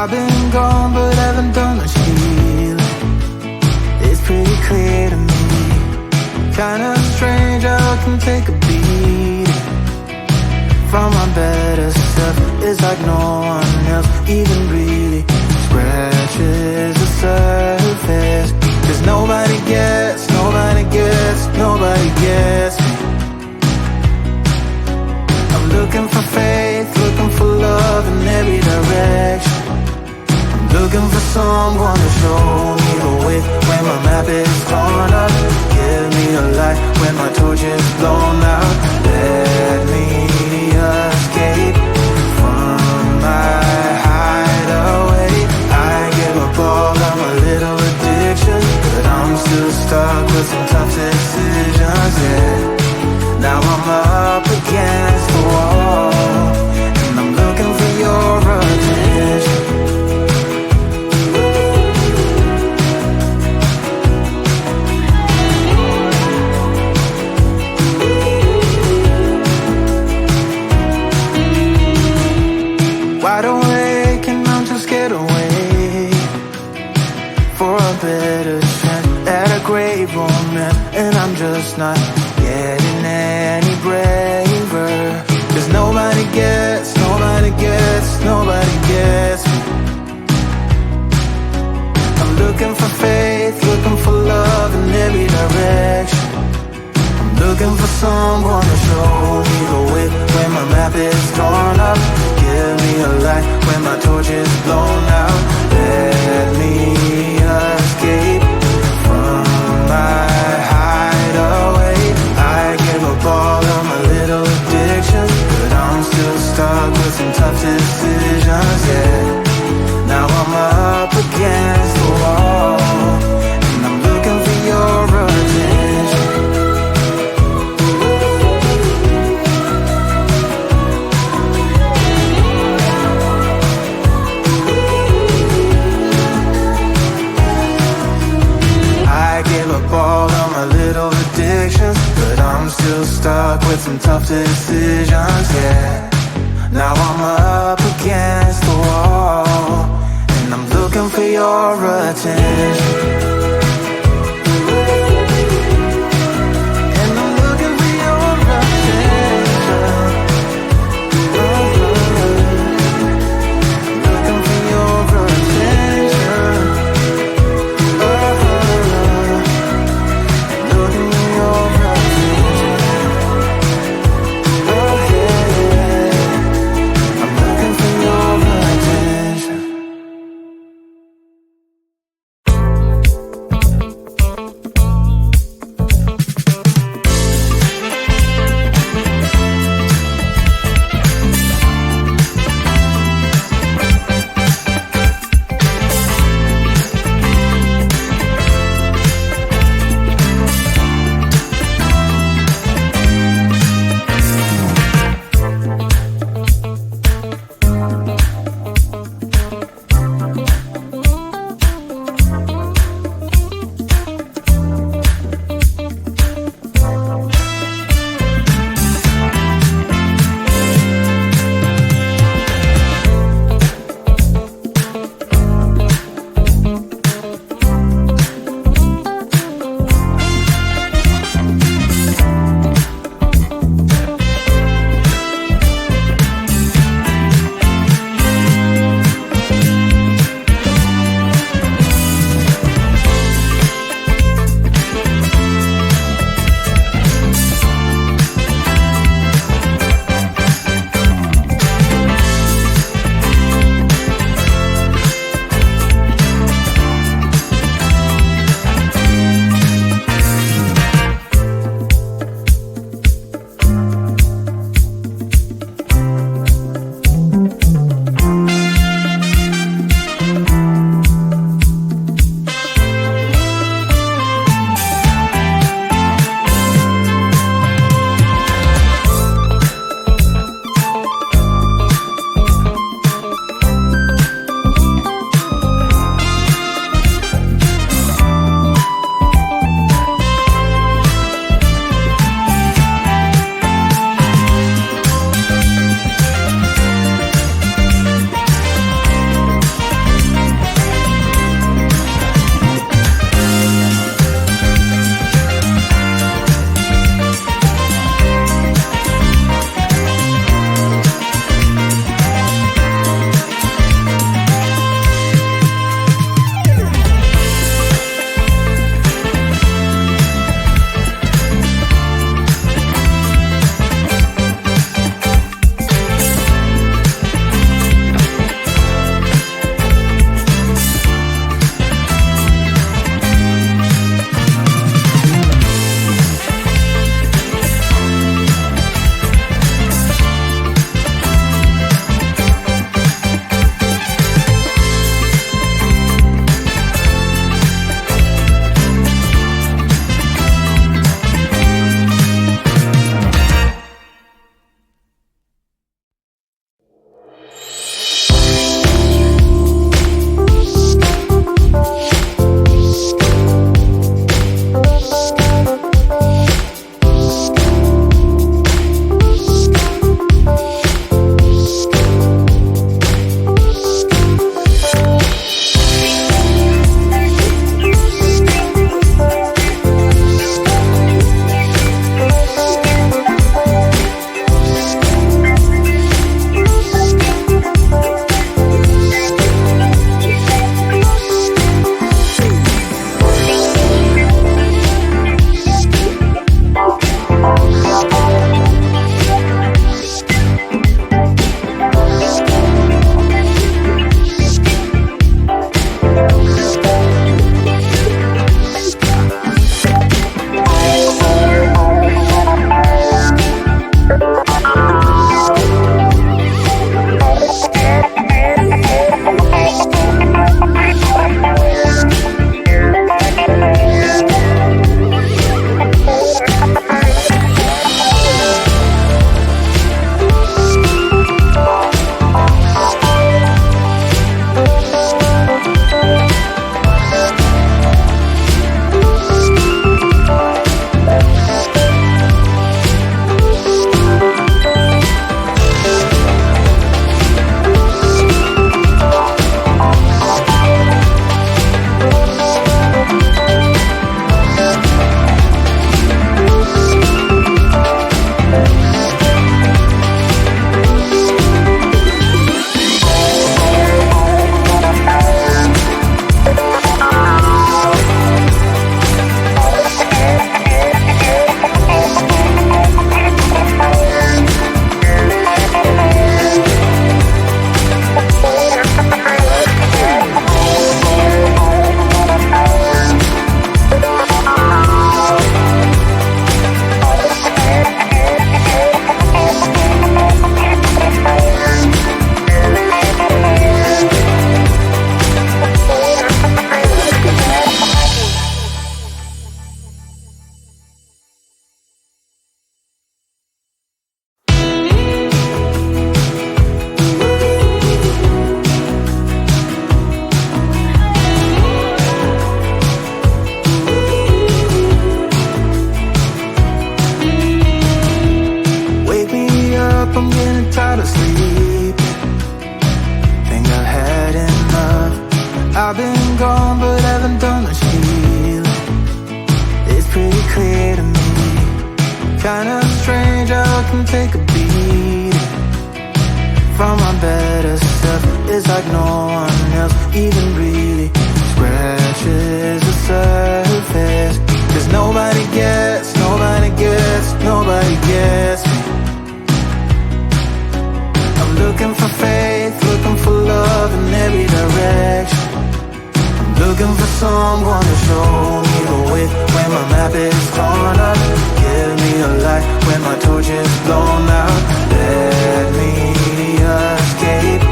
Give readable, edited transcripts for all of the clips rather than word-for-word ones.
I've been gone but haven't done much healing. It's pretty clear to me, kinda strange how I can take a beating from my better self. It's like no one else even really scratches the surface. 'Cause nobody gets me. I'm looking for faith, looking for love in every direction. I'm looking for someone to show me the way when my map is torn up. Give me a light when my torch is blown out. Let me escape from my hideaway. I give up all of my little addictions, but I'm still stuck with some tough decisions, yeah. Now I'm up against the wall, and I'm looking for your attention. Wide awake and I'm too scared away for a better chance at a great romance, and I'm just not getting any braver. 'Cause nobody gets me. I'm looking for faith, looking for love in every direction. I'm looking for someone to show me the way when my map is torn up. Give me a light when my torch is blown out. Let me escape from my hideaway. I give up all of my little addictions, but I'm still stuck with some tough decisions, yeah. Now I'm up against the wall, and I'm looking for your attention. I give up all of my little addictions, but I'm still stuck with some tough decisions, yeah. Now I'm up against the wall, and I'm looking for your attention. And I'm looking for your attention. Looking for your attention. Looking for your attention. I'm looking for your attention. take a beat from my better self. It's like no one else even really scratches the surface. 'Cause nobody gets me. I'm looking for faith, looking for love in every direction. I'm looking for someone to show me the way when my map is torn up. Give me a light when my torch is blown out. Let me escape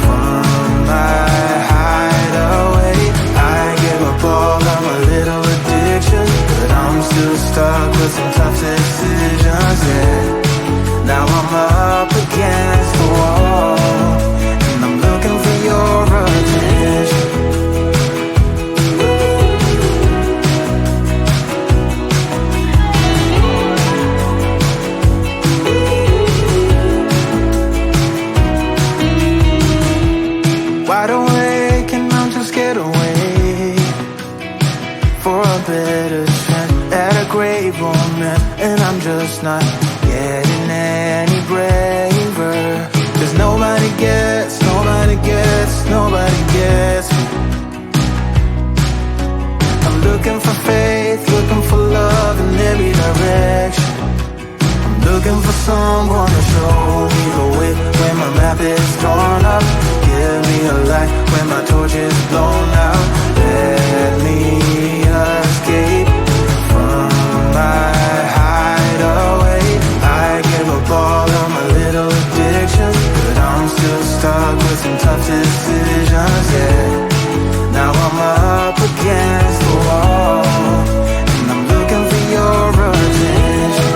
from my hideaway. I give up all of my little addictions, but I'm still stuck with some tough decisions, yeah. Now I'm up against the wall, and I'm looking for your attention. Wide awake and I'm too scared away for a better chance at a great romance, and I'm just not getting any braver. 'Cause nobody gets me. I'm looking for faith, looking for love in every direction. I'm looking for someone to show me the way when my map is torn up. Give me a light when my torch is blown out. Let me escape from my hideaway. I give up all of my little addictions, but I'm still stuck with some tough decisions, yeah. Now I'm up against the wall, and I'm looking for your attention.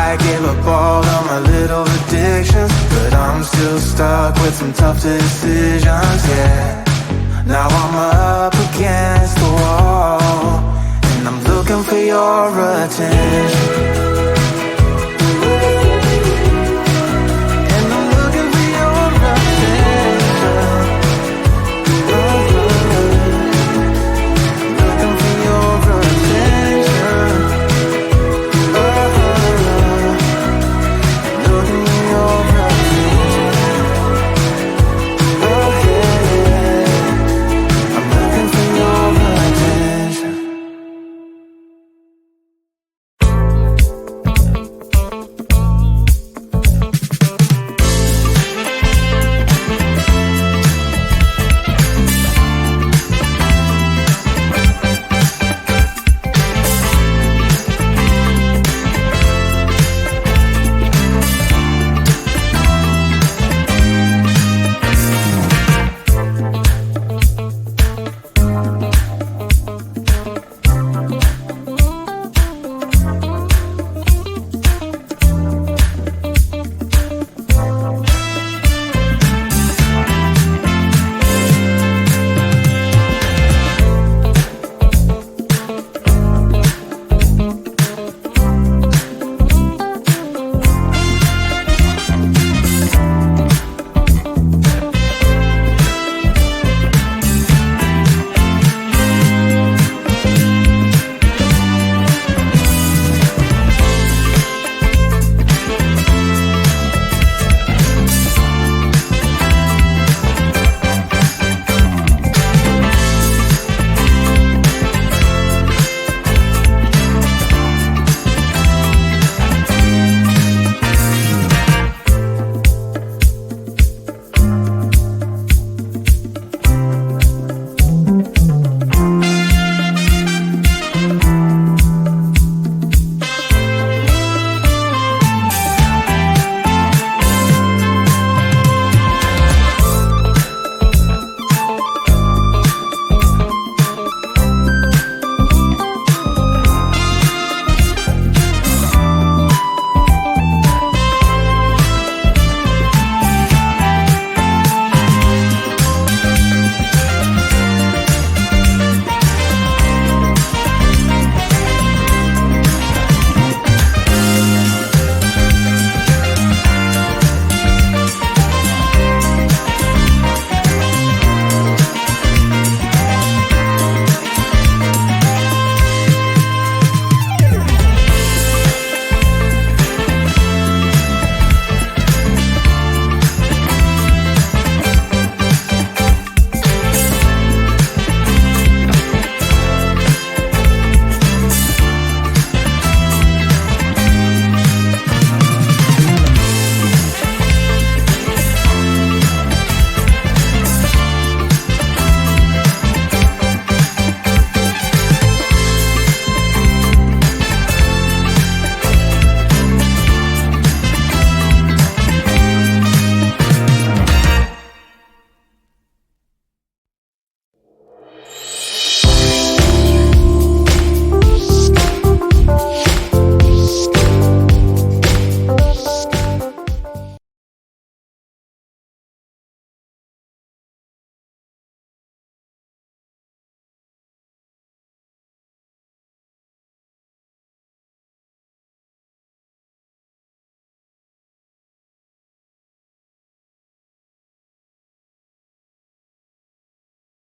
I give up all of my little addictions, but I'm still stuck with some tough decisions.